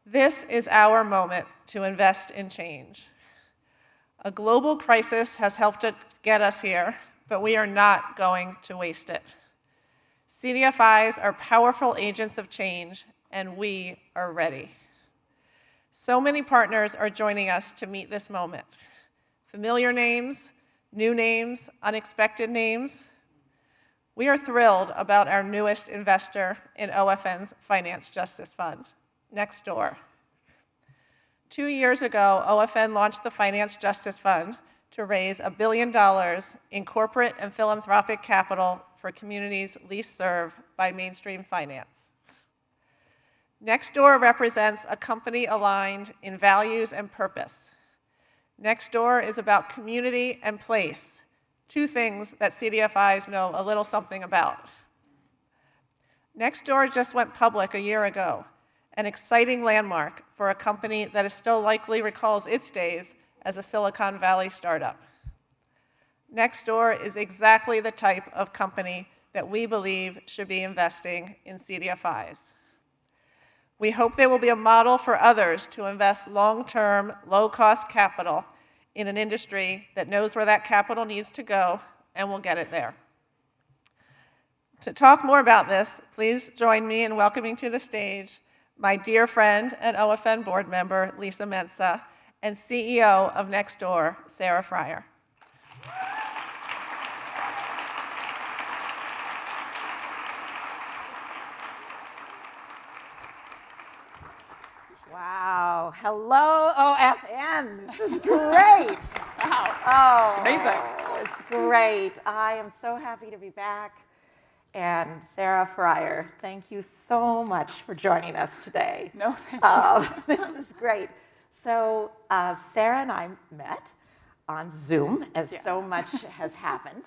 This is our moment to invest in change. A global crisis has helped to get us here, but we are not going to waste it. CDFIs are powerful agents of change, and we are ready. So many partners are joining us to meet this moment. Familiar names, new names, unexpected names. We are thrilled about our newest investor in OFN's Finance Justice Fund, Nextdoor. 2 years ago, OFN launched the Finance Justice Fund to raise $1 billion in corporate and philanthropic capital for communities least served by mainstream finance. Nextdoor represents a company aligned in values and purpose. Nextdoor is about community and place, two things that CDFIs know a little something about. Nextdoor just went public a year ago, an exciting landmark for a company that is still likely recalls its days as a Silicon Valley startup. Nextdoor is exactly the type of company that we believe should be investing in CDFIs. We hope they will be a model for others to invest long-term, low-cost capital in an industry that knows where that capital needs to go and will get it there. To talk more about this, please join me in welcoming to the stage my dear friend and OFN board member, Lisa Mensah, and CEO of Nextdoor, Sarah Friar. Wow. Hello, OFN. This is great. Wow. Oh, amazing. It's great. I am so happy to be back. And Sarah Friar, thank you so much for joining us today. No, thank you. This is great. So Sarah and I met on Zoom, as Yes. so much has happened.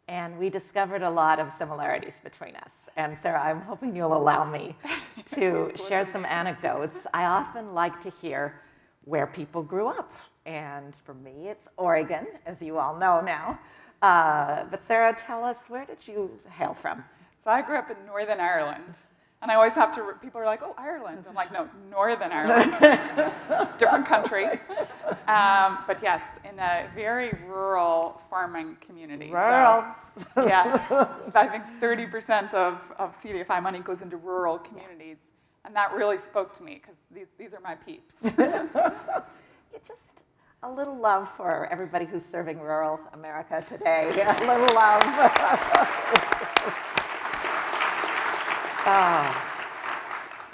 And we discovered a lot of similarities between us. And Sarah, I'm hoping you'll allow me to share some anecdotes. I often like to hear where people grew up. And for me, it's Oregon, as you all know now. But Sarah, tell us, where did you hail from? So I grew up in Northern Ireland. And I always have to, people are like, oh, Ireland. I'm like, no, Northern Ireland. Different country. But yes, in a very rural farming community. Rural. So, yes. I think 30% of CDFI money goes into rural communities. And that really spoke to me, because these are my peeps. Just a little love for everybody who's serving rural America today. A little love.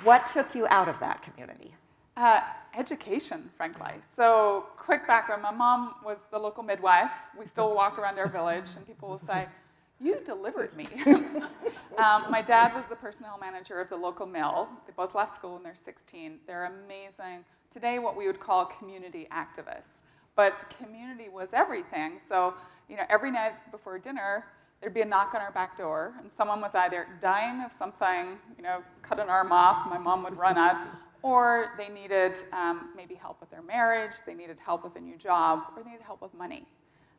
What took you out of that community? Education, frankly. So quick background, my mom was the local midwife. We still walk around our village and people will say, you delivered me. My dad was the personnel manager of the local mill. They both left school when they're 16. They're amazing. Today, what we would call community activists. But community was everything. So, every night before dinner, there'd be a knock on our back door, and someone was either dying of something, cut an arm off, my mom would run out, or they needed maybe help with their marriage, they needed help with a new job, or they needed help with money.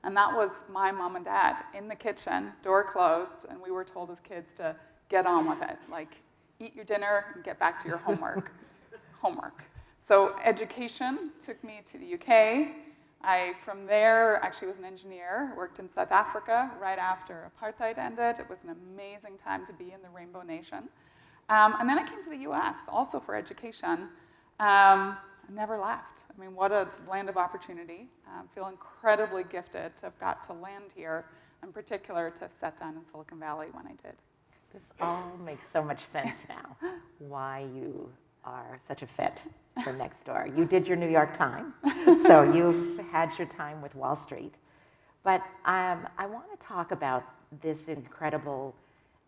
And that was my mom and dad in the kitchen, door closed, and we were told as kids to get on with it. Like, eat your dinner and get back to your homework. So education took me to the UK. I, from there, actually was an engineer, worked in South Africa right after apartheid ended. It was an amazing time to be in the Rainbow Nation. And then I came to the US, also for education. I never left. I mean, what a land of opportunity. I feel incredibly gifted to have got to land here, in particular to have sat down in Silicon Valley when I did. This all makes so much sense now, why you are such a fit for Nextdoor. You did your New York time, so you've had your time with Wall Street. But I want to talk about this incredible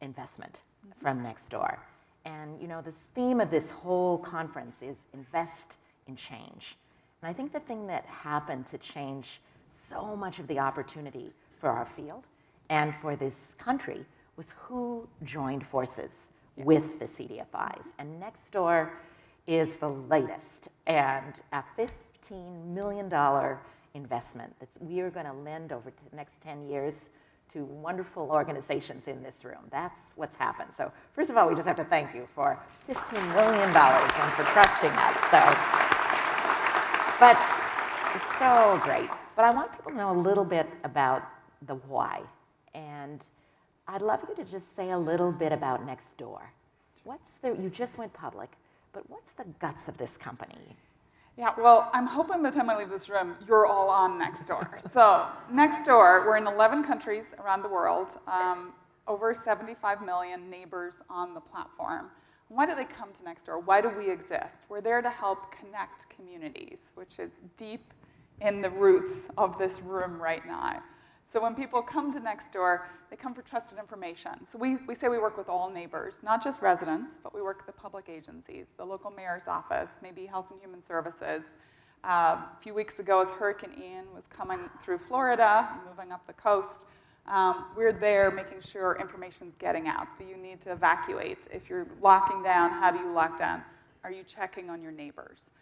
investment from Nextdoor. And this theme of this whole conference is invest in change. And I think the thing that happened to change so much of the opportunity for our field and for this country was who joined forces with the CDFIs. And Nextdoor is the latest, and a $15 million investment that we are going to lend over the next 10 years to wonderful organizations in this room. That's what's happened. So first of all, we just have to thank you for $15 million and for trusting us. But it's so great. But I want people to know a little bit about the why. And I'd love you to just say a little bit about Nextdoor. You just went public, but what's the guts of this company? Yeah, well, I'm hoping by the time I leave this room, you're all on Nextdoor. So Nextdoor, we're in 11 countries around the world, over 75 million neighbors on the platform. Why do they come to Nextdoor? Why do we exist? We're there to help connect communities, which is deep in the roots of this room right now. So when people come to Nextdoor, they come for trusted information. So we say we work with all neighbors, not just residents, but we work with the public agencies, the local mayor's office, maybe Health and Human Services. A few weeks ago, as Hurricane Ian was coming through Florida, moving up the coast, we're there making sure information's getting out. Do you need to evacuate? If you're locking down, how do you lock down? Are you checking on your neighbors?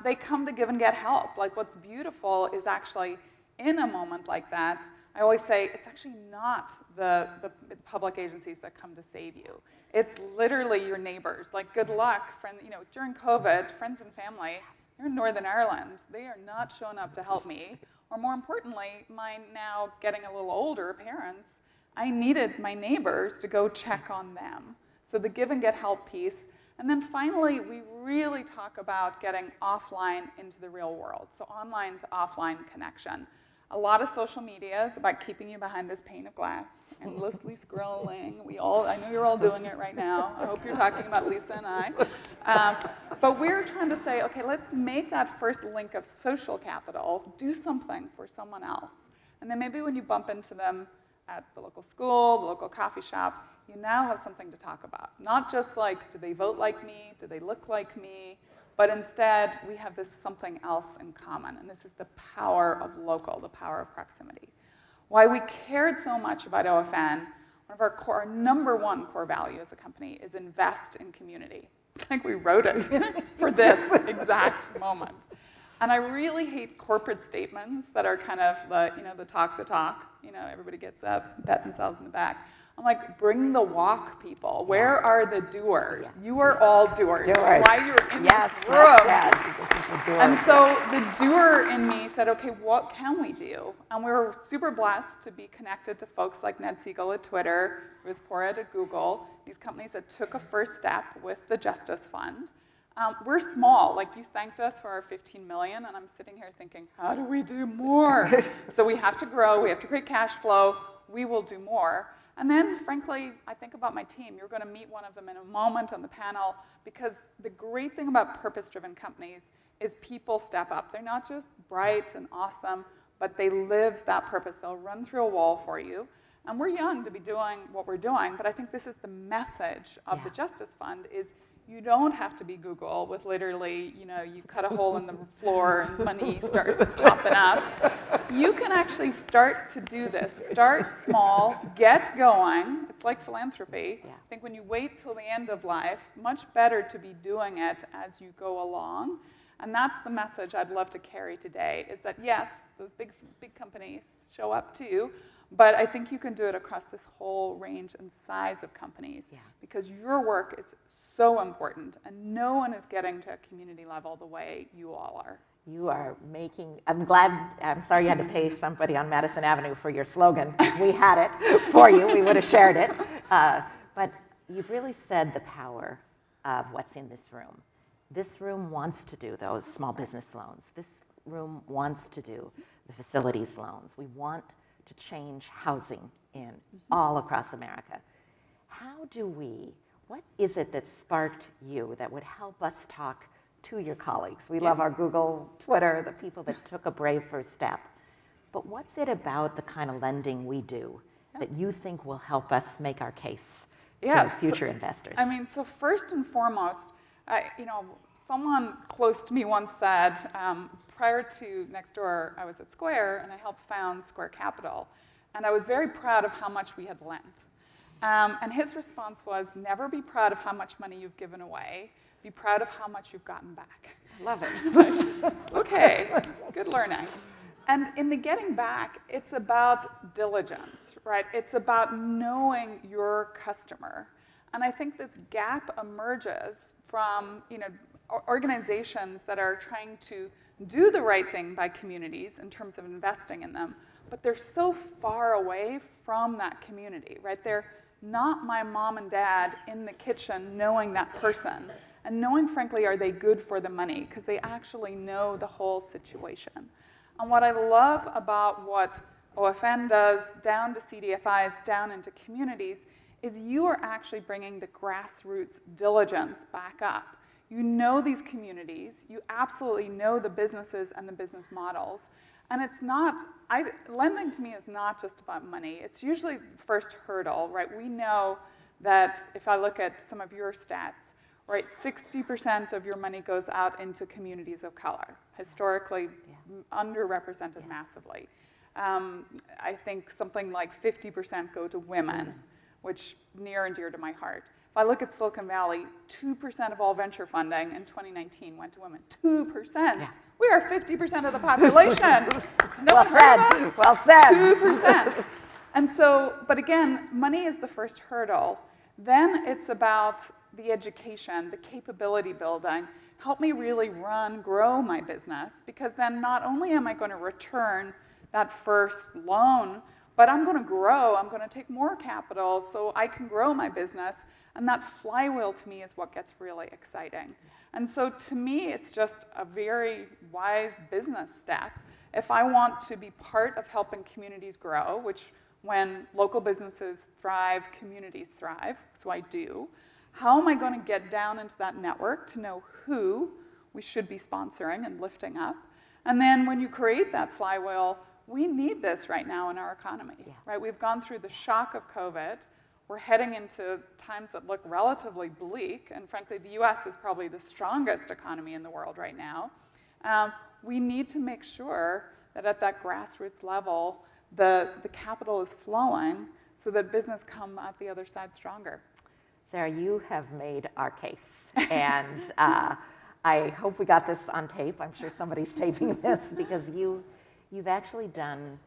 They come to give and get help. Like, what's beautiful is actually, in a moment like that, I always say it's actually not the public agencies that come to save you. It's literally your neighbors. Like, good luck, friend. You know, during COVID, friends and family, they're in Northern Ireland. They are not showing up to help me. Or more importantly, my now getting a little older parents, I needed my neighbors to go check on them. So the give and get help piece. And then finally, we really talk about getting offline into the real world. So online to offline connection. A lot of social media is about keeping you behind this pane of glass, endlessly scrolling. I know you're all doing it right now. I hope you're talking about Lisa and I. But we're trying to say, okay, let's make that first link of social capital, do something for someone else. And then maybe when you bump into them at the local school, the local coffee shop, you now have something to talk about. Not just like, do they vote like me? Do they look like me? But instead, we have this something else in common, and this is the power of local, the power of proximity. Why we cared so much about OFN, one of our number one core value as a company is invest in community. It's like we wrote it for this exact moment. And I really hate corporate statements that are kind of the talk, everybody gets up, pat themselves in the back. I'm like, bring the walk, people. Where are the doers? Yeah. You are all doers. That's why you're in this room. And so the doer in me said, okay, what can we do? And we were super blessed to be connected to folks like Ned Siegel at Twitter, Ruth Porat at Google, these companies that took a first step with the Justice Fund. We're small. Like, you thanked us for our 15 million, and I'm sitting here thinking, how do we do more? So we have to grow. We have to create cash flow. We will do more. And then, frankly, I think about my team. You're going to meet one of them in a moment on the panel, because the great thing about purpose-driven companies is people step up. They're not just bright and awesome, but they live that purpose. They'll run through a wall for you. And we're young to be doing what we're doing, but I think this is the message of the Justice Fund is you don't have to be Google with literally, you cut a hole in the floor and money starts popping up. You can actually start to do this. Start small, get going. It's like philanthropy. Yeah. I think when you wait till the end of life, much better to be doing it as you go along. And that's the message I'd love to carry today, is that yes, those big companies show up too, but I think you can do it across this whole range and size of companies because your work is so important, and no one is getting to a community level the way you all are. You are making, I'm sorry you had to pay somebody on Madison Avenue for your slogan. We had it for you, we would have shared it. But you've really said the power of what's in this room. This room wants to do those small business loans. This room wants to do the facilities loans. We want to change housing in all across America. What is it that sparked you that would help us talk to your colleagues? We love our Google, Twitter, the people that took a brave first step. But what's it about the kind of lending we do that you think will help us make our case to future investors? I mean, so first and foremost, someone close to me once said, prior to Nextdoor, I was at Square, and I helped found Square Capital. And I was very proud of how much we had lent. And his response was, never be proud of how much money you've given away. Be proud of how much you've gotten back. Love it. Okay, good learning. And in the getting back, it's about diligence, right? It's about knowing your customer. And I think this gap emerges from organizations that are trying to do the right thing by communities in terms of investing in them, but they're so far away from that community, right? They're not my mom and dad in the kitchen knowing that person and knowing, frankly, are they good for the money, because they actually know the whole situation. And what I love about what OFN does down to CDFIs, down into communities, is you are actually bringing the grassroots diligence back up. You know these communities, you absolutely know the businesses and the business models. And it's not, lending to me is not just about money. It's usually the first hurdle, right? We know that if I look at some of your stats, right, 60% of your money goes out into communities of color, historically underrepresented massively. I think something like 50% go to women, which near and dear to my heart. If I look at Silicon Valley, 2% of all venture funding in 2019 went to women. 2%. Yeah. We are 50% of the population. No one heard of us? Well said. 2%. And so, but again, money is the first hurdle. Then it's about the education, the capability building. Help me really grow my business, because then not only am I going to return that first loan, but I'm going to grow, I'm going to take more capital so I can grow my business. And that flywheel to me is what gets really exciting. And so to me, it's just a very wise business step. If I want to be part of helping communities grow, which when local businesses thrive, communities thrive, so I do, how am I going to get down into that network to know who we should be sponsoring and lifting up? And then when you create that flywheel, we need this right now in our economy, right? We've gone through the shock of COVID. We're heading into times that look relatively bleak, and frankly, the US is probably the strongest economy in the world right now. We need to make sure that at that grassroots level, the capital is flowing so that business come out the other side stronger. Sarah, you have made our case, and I hope we got this on tape. I'm sure somebody's taping this, because you've actually done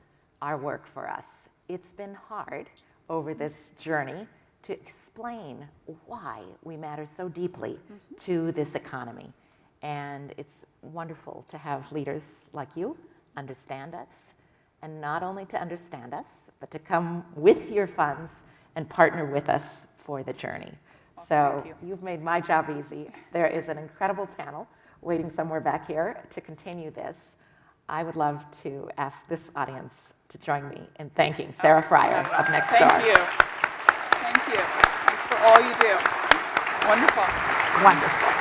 our work for us. It's been hard over this journey to explain why we matter so deeply to this economy. And it's wonderful to have leaders like you understand us, and not only to understand us, but to come with your funds and partner with us for the journey. Well, so thank you. You've made my job easy. There is an incredible panel waiting somewhere back here to continue this. I would love to ask this audience to join me in thanking Sarah Friar of Nextdoor. Thank you. Thank you. Thanks for all you do. Wonderful. Wonderful.